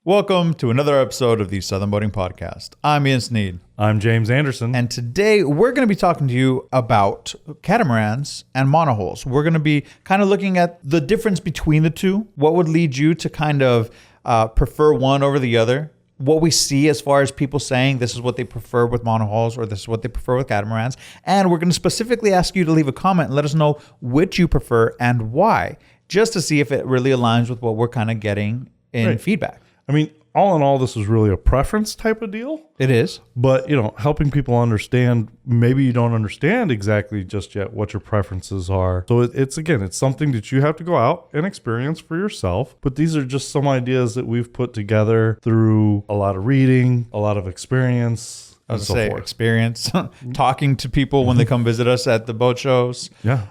Welcome to another episode of the Southern Boating Podcast. I'm Ian Sneed. I'm James Anderson. And today we're going to be talking to you about catamarans and monohulls. We're going to be kind of looking at the difference between the two, what would lead you to kind of prefer one over the other, what we see as far as people saying this is what they prefer with monohulls or this is what they prefer with catamarans. And we're going to specifically ask you to leave a comment and let us know which you prefer and why, just to see if it really aligns with what we're kind of getting in feedback. I mean, all in all, this is really a preference type of deal. It is. But, helping people understand, maybe you don't understand exactly just yet what your preferences are. So it's something that you have to go out and experience for yourself. But these are just some ideas that we've put together through a lot of reading, a lot of experience. I was going to say experience, talking to people when they come visit us at the boat shows. Yeah.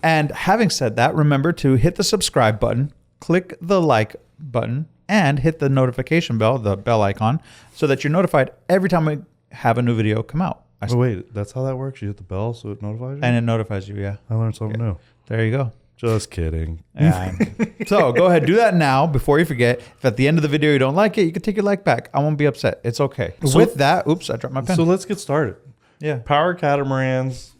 And having said that, remember to hit the subscribe button, click the like button, and hit the notification bell, the bell icon, so that you're notified every time we have a new video come out. Oh, wait, that's how that works? You hit the bell so it notifies you? And it notifies you, yeah. I learned something new. There you go. Just kidding. Yeah. So go ahead, do that now before you forget. If at the end of the video you don't like it, you can take your like back. I won't be upset. It's okay. So, with that, oops, I dropped my pen. So let's get started. Yeah. Power catamarans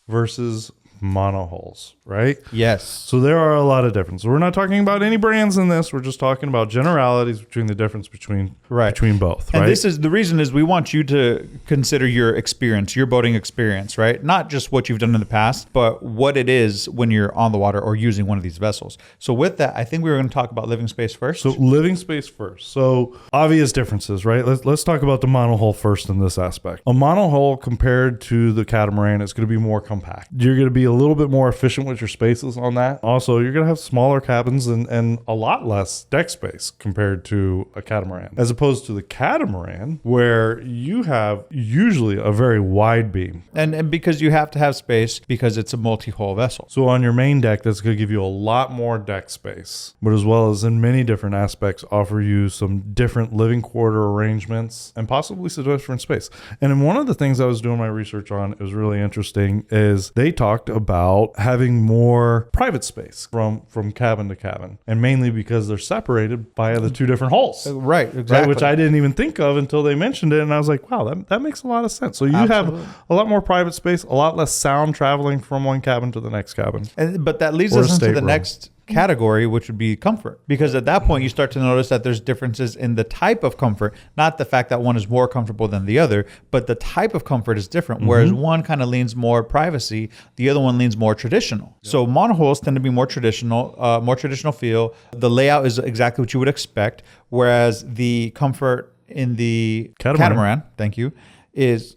versus monohulls, right? Yes. So there are a lot of differences. We're not talking about any brands in this. We're just talking about generalities between the difference between both, right? And this is the reason is we want you to consider your experience, your boating experience, right? Not just what you've done in the past, but what it is when you're on the water or using one of these vessels. So with that, I think we were going to talk about living space first. So living space first. So obvious differences, right? Let's talk about the monohull first in this aspect. A monohull compared to the catamaran is going to be more compact. You're going to be a little bit more efficient with your spaces on that. Also, you're going to have smaller cabins and a lot less deck space compared to a catamaran, as opposed to the catamaran, where you have usually a very wide beam. And because you have to have space because it's a multi-hull vessel. So on your main deck, that's going to give you a lot more deck space, but as well as in many different aspects, offer you some different living quarter arrangements and possibly some different space. And in one of the things I was doing my research on, it was really interesting, is they talked about having more private space from cabin to cabin, and mainly because they're separated by the two different hulls. Right, exactly. Right, which I didn't even think of until they mentioned it, and I was like, wow, that makes a lot of sense. So you have a lot more private space, a lot less sound traveling from one cabin to the next cabin. But that leads us into the next category, which would be comfort, because at that point you start to notice that there's differences in the type of comfort, not the fact that one is more comfortable than the other, but the type of comfort is different. Whereas one kind of leans more privacy, the other one leans more traditional. So monohulls tend to be more traditional feel. The layout is exactly what you would expect, whereas the comfort in the catamaran, thank you, is,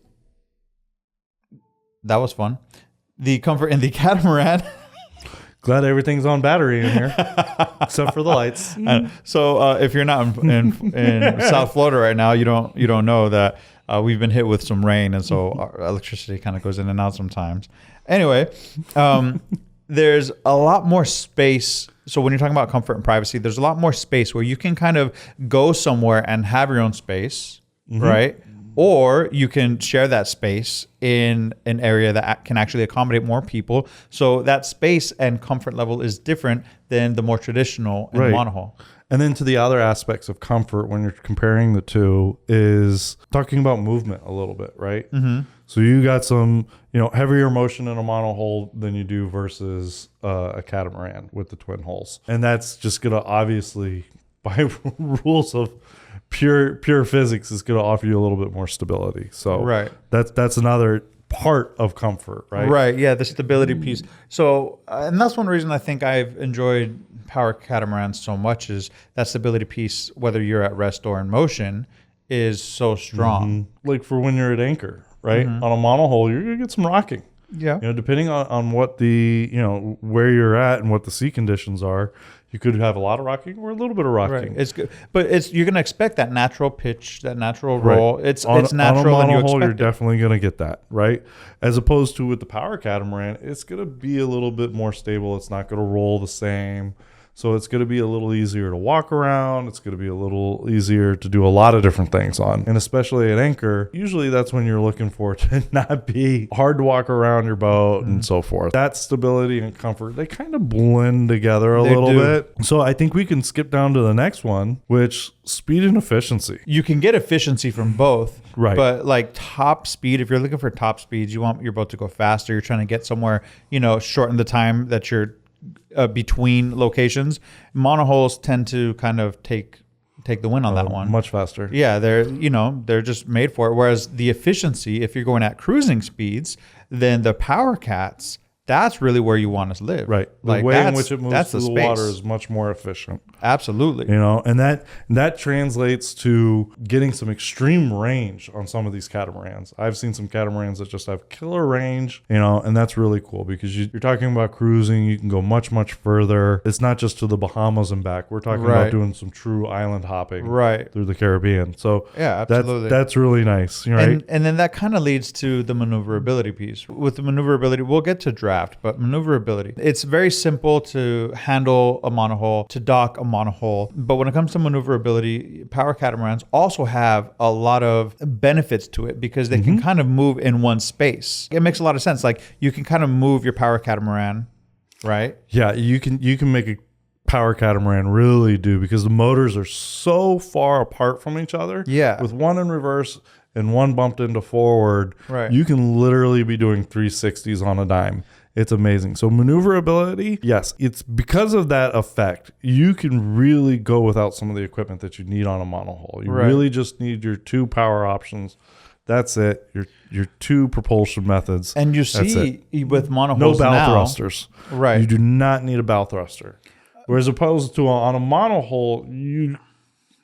that was fun. The comfort in the catamaran Glad everything's on battery in here, except for the lights. So if you're not in South Florida right now, you don't know that we've been hit with some rain, and so our electricity kind of goes in and out sometimes. Anyway, there's a lot more space. So when you're talking about comfort and privacy, there's a lot more space where you can kind of go somewhere and have your own space, right? Or you can share that space in an area that can actually accommodate more people. So that space and comfort level is different than the more traditional and monohull. And then to the other aspects of comfort when you're comparing the two is talking about movement a little bit, right? So you got some, heavier motion in a monohull than you do versus a catamaran with the twin hulls. And that's just going to obviously, by rules of pure physics, is going to offer you a little bit more stability. So that's another part of comfort, right? Right. Yeah, the stability piece. So, and that's one reason I think I've enjoyed power catamarans so much, is that stability piece, whether you're at rest or in motion, is so strong. Like for when you're at anchor, right? On a monohull, you're going to get some rocking. Yeah. Depending on what the, where you're at and what the sea conditions are, you could have a lot of rocking or a little bit of rocking. Right. It's good, but you're going to expect that natural pitch, that natural roll. It's natural, on a monohull, and you expect you're definitely going to get that, right? As opposed to with the power catamaran, it's going to be a little bit more stable. It's not going to roll the same. So it's going to be a little easier to walk around. It's going to be a little easier to do a lot of different things on. And especially at anchor, usually that's when you're looking for it to not be hard to walk around your boat and so forth. That stability and comfort, they kind of blend together a little bit. So I think we can skip down to the next one, which speed and efficiency. You can get efficiency from both. Right. But like top speed, if you're looking for top speeds, you want your boat to go faster. You're trying to get somewhere, shorten the time that you're between locations. Monohulls tend to kind of take the win on that one. Much faster. Yeah, they're just made for it. Whereas the efficiency, if you're going at cruising speeds, then the power cats, that's really where you want to live. Right. The way in which it moves through the water is much more efficient. Absolutely. And that translates to getting some extreme range on some of these catamarans. I've seen some catamarans that just have killer range, and that's really cool because you're talking about cruising. You can go much, much further. It's not just to the Bahamas and back. We're talking about doing some true island hopping through the Caribbean. So yeah, absolutely. That's really nice. Right. And then that kind of leads to the maneuverability piece. With the maneuverability, we'll get to draft, but maneuverability, it's very simple to handle a monohull, to dock a monohull. But when it comes to maneuverability, power catamarans also have a lot of benefits to it because they can kind of move in one space. It makes a lot of sense. Like you can kind of move your power catamaran, right? Yeah, you can make a power catamaran really do because the motors are so far apart from each other. Yeah. With one in reverse and one bumped into forward, you can literally be doing 360s on a dime. It's amazing. So maneuverability, yes, it's because of that effect. You can really go without some of the equipment that you need on a monohull. You really just need your two power options. That's it. Your two propulsion methods. And you see with monohulls no bow now, thrusters. Right. You do not need a bow thruster. Whereas opposed to on a monohull,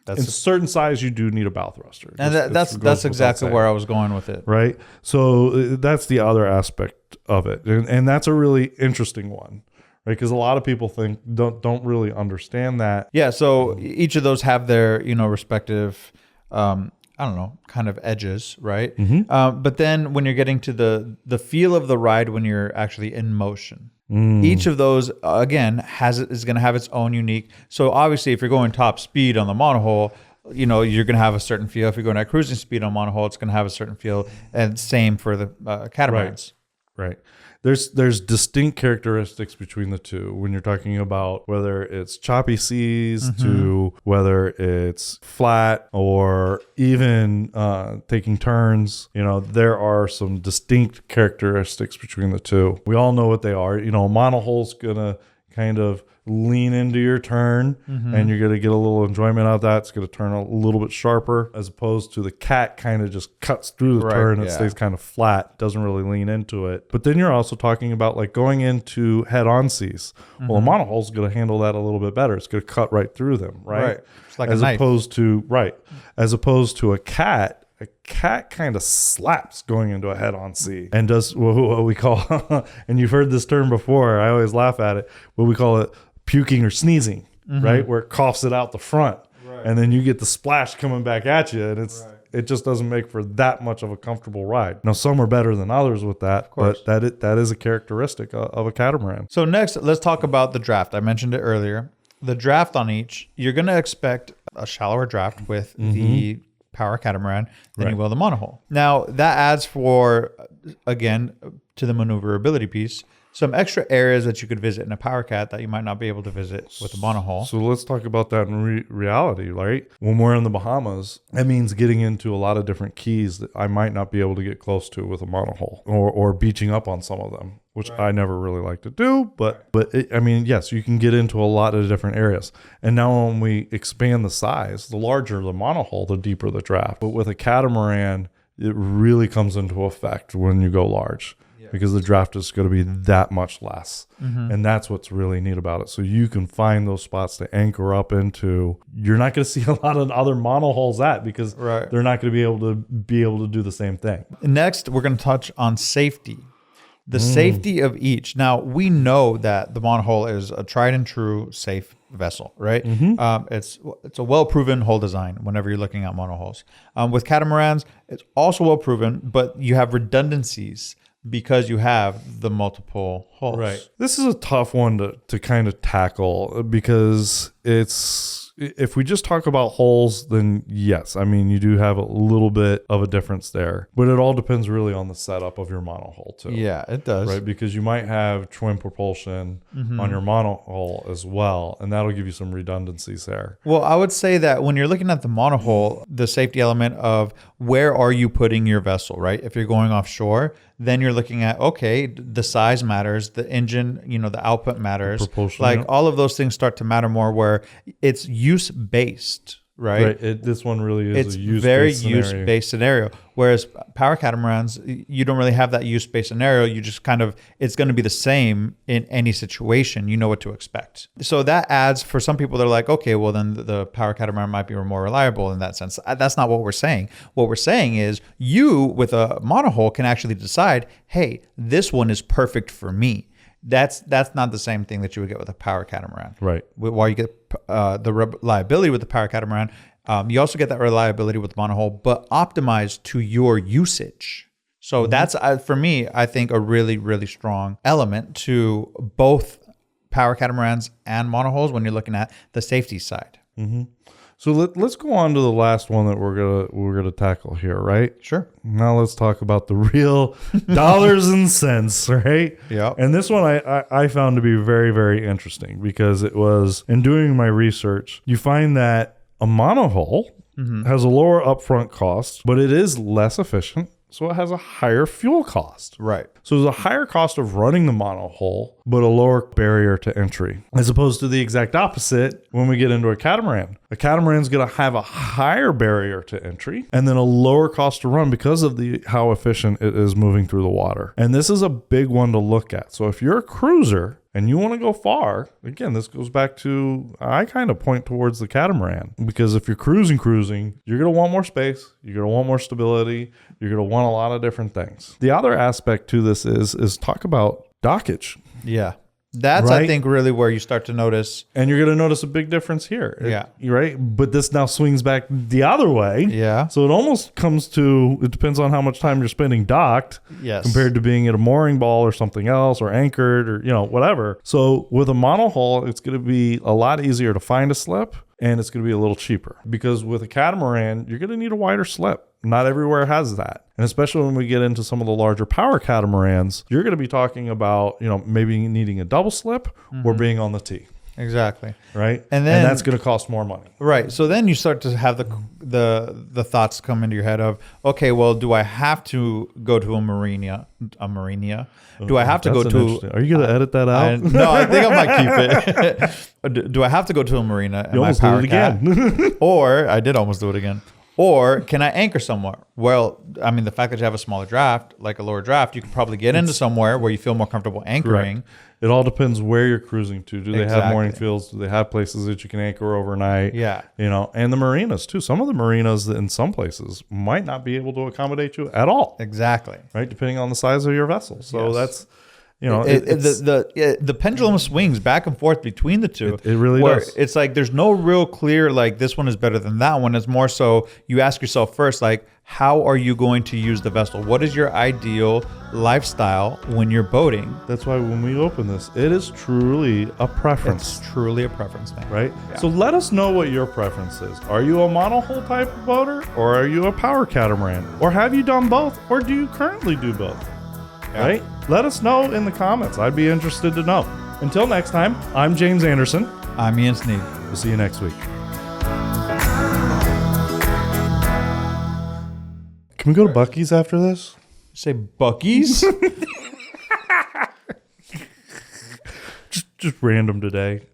in certain size, you do need a bow thruster. And that's exactly where I was going with it. Right. So that's the other aspect of it. And that's a really interesting one. Right. Because a lot of people don't really understand that. Yeah. So each of those have their, respective, kind of edges. Right. But then when you're getting to the feel of the ride when you're actually in motion. Each of those, again, is going to have its own unique. So obviously, if you're going top speed on the monohull, you're going to have a certain feel. If you're going at cruising speed on monohull, it's going to have a certain feel. And same for the catamarans. Right. There's distinct characteristics between the two when you're talking about whether it's choppy seas to whether it's flat or even taking turns. There are some distinct characteristics between the two. We all know what they are. Monohull's gonna kind of lean into your turn and you're going to get a little enjoyment out of that. It's going to turn a little bit sharper as opposed to the cat kind of just cuts through the turn and stays kind of flat, doesn't really lean into it. But then you're also talking about like going into head-on seas. Well, a monohull's going to handle that a little bit better. It's going to cut right through them, right? It's like a knife. As opposed to a cat kind of slaps going into a head-on sea and does what we call, and you've heard this term before, I always laugh at it, what we call it puking or sneezing, right? Where it coughs it out the front. And then you get the splash coming back at you, and it just doesn't make for that much of a comfortable ride. Now, some are better than others with that, but that is a characteristic of a catamaran. So next, let's talk about the draft. I mentioned it earlier. The draft on each, you're going to expect a shallower draft with the power catamaran than you will the monohull. Now, that adds again, to the maneuverability piece, some extra areas that you could visit in a power cat that you might not be able to visit with a monohull. So let's talk about that in reality, right? When we're in the Bahamas, that means getting into a lot of different keys that I might not be able to get close to with a monohull or beaching up on some of them, which I never really like to do. But yes, you can get into a lot of different areas. And now when we expand the size, the larger the monohull, the deeper the draft. But with a catamaran, it really comes into effect when you go large. Because the draft is going to be that much less. And that's what's really neat about it. So you can find those spots to anchor up into. You're not going to see a lot of other monohulls because they're not going to be able to do the same thing. Next, we're going to touch on safety. The safety of each. Now, we know that the monohull is a tried and true safe vessel, right? It's a well-proven hull design whenever you're looking at monohulls. With catamarans, it's also well-proven, but you have redundancies because you have the multiple hulls. Right. This is a tough one to kind of tackle because if we just talk about hulls, then yes, I mean, you do have a little bit of a difference there, but it all depends really on the setup of your monohull too. Yeah, it does. Right. Because you might have twin propulsion on your monohull as well, and that'll give you some redundancies there. Well, I would say that when you're looking at the monohull, the safety element of where are you putting your vessel, right? If you're going offshore, then you're looking at, okay, the size matters, the engine, the output matters. Propulsion, like all of those things start to matter more where it's use based, right? This one really is It's a use-based very scenario. use-based scenario. Whereas power catamarans, you don't really have that use-based scenario. You just it's going to be the same in any situation. You know what to expect. So that adds, for some people, they're like, okay, well then the power catamaran might be more reliable in that sense. That's not what we're saying. What we're saying is you with a monohull can actually decide, hey, this one is perfect for me. That's not the same thing that you would get with a power catamaran. Right. While you get the reliability with the power catamaran, you also get that reliability with the monohull, but optimized to your usage. So that's, for me, I think a really, really strong element to both power catamarans and monohulls when you're looking at the safety side. Mm-hmm. So let's go on to the last one that we're gonna tackle here, right? Sure. Now let's talk about the real dollars and cents, right? Yeah. And this one I found to be very, very interesting because it was, in doing my research, you find that a monohull has a lower upfront cost, but it is less efficient. So it has a higher fuel cost. Right. So there's a higher cost of running the monohull, but a lower barrier to entry, as opposed to the exact opposite when we get into a catamaran. A catamaran's going to have a higher barrier to entry and then a lower cost to run because of how efficient it is moving through the water. And this is a big one to look at. So if you're a cruiser and you want to go far, again, this goes back to, I kind of point towards the catamaran, because if you're cruising, you're going to want more space. You're going to want more stability. You're going to want a lot of different things. The other aspect to this is talk about dockage. Yeah. That's, right? I think, really where you start to notice. And you're going to notice a big difference here. Yeah. Right? But this now swings back the other way. Yeah. So it almost comes to, it depends on how much time you're spending docked. Yes. Compared to being at a mooring ball or something else, or anchored, or, whatever. So with a monohull, it's going to be a lot easier to find a slip, and it's going to be a little cheaper. Because with a catamaran, you're going to need a wider slip. Not everywhere has that. And especially when we get into some of the larger power catamarans, you're going to be talking about, maybe needing a double slip or being on the T. Exactly. Right. And that's going to cost more money. Right. So then you start to have the thoughts come into your head of, okay, well, do I have to go to a marina? Do I have to go to? Are you going to edit that out? No, I think I might keep it. Do I have to go to a marina? You almost did it again. Or I did almost do it again. Or can I anchor somewhere? Well, I mean, the fact that you have a smaller draft, like a lower draft, you can probably get into somewhere where you feel more comfortable anchoring. Correct. It all depends where you're cruising to. Do they have mooring Exactly. fields? Do they have places that you can anchor overnight? Yeah. And the marinas too. Some of the marinas in some places might not be able to accommodate you at all. Exactly. Right, depending on the size of your vessel. So Yes. that's, the pendulum swings back and forth between the two. It really where does. It's like there's no real clear, like, this one is better than that one. It's more so you ask yourself first, like, how are you going to use the vessel? What is your ideal lifestyle when you're boating? That's why when we open this, it is truly a preference. It's truly a preference thing. Right? Yeah. So let us know what your preference is. Are you a monohull type of boater, or are you a power catamaran? Or have you done both, or do you currently do both? Yeah. Right? Let us know in the comments. I'd be interested to know. Until next time, I'm James Anderson. I'm Ian Sneed. We'll see you next week. Can we go to Buc-ee's after this? Say Buc-ee's? Just random today.